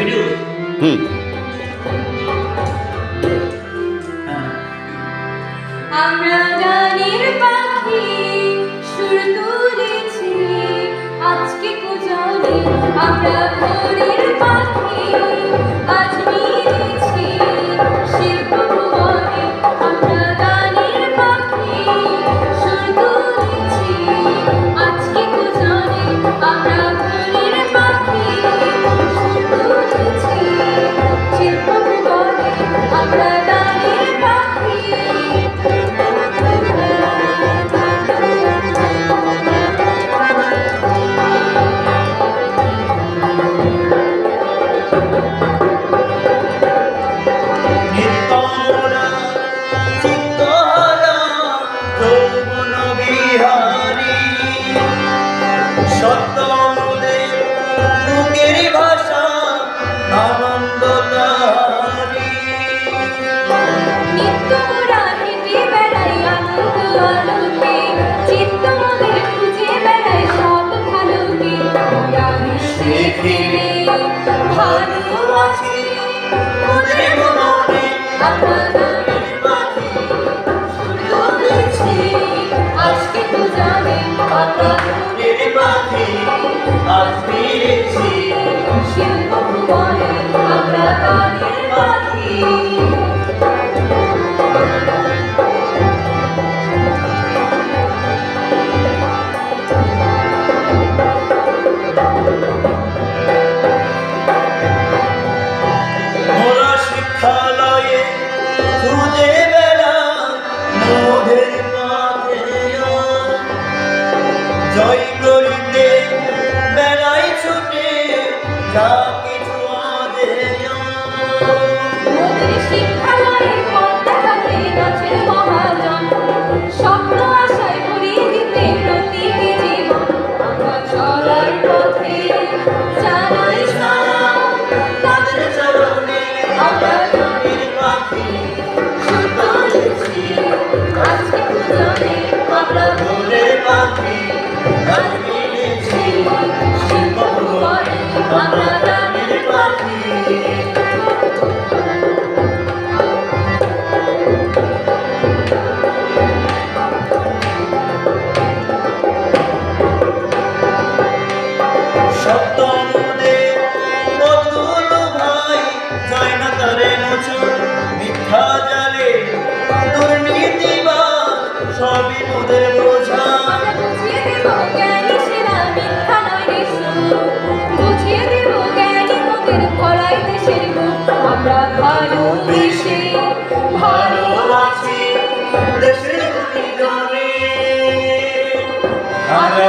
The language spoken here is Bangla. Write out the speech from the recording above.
ভিডিও আমরা গানের পাখি সুর তুলেছি আজকে কুজনে আমরা ভোরের পাখি আজ মিলেছি শিল্প ভুবনে আমরা গানের পাখি সুর তুলেছি আজকে কুজনে আমরা ভোরের পাখি সুর তুলেছি শিল্প ভুবনে আমরা গানের পাখি শিল্প ভুবনে আমরা গানের পাখি জয় করিতে বেড়াই ছুটে যা কিছু মোদের শিক্ষালয়ে পড়তে থাকে গাছের মহাজন স্বপ্ন আশায় ভরিয়ে দিতে প্রতীকী জীবন আমরা চলার পথে জানাই সালাম তাদের চরণে আমরা গানের পাখি সুর তুলেছি আজকে কুজনে আমরা ভোরের পাখি আজ মিলেছি শিল্প ভুবনে আমরা গানের পাখি সপ্তমদের বদুল ভাই যায় না তারে মোচন মিথ্যা জালে দুর্নীতিবাদ সবই মোদের বোঝা বুঝিয়ে দেব জ্ঞানী সেরা মিথ্যা নয় রে বুঝিয়ে দেব জ্ঞানী মোদের ভরাই দেশের বুক আমরা ভালোবেসে ভালোবাসি দেশের গুণী জনে আমরা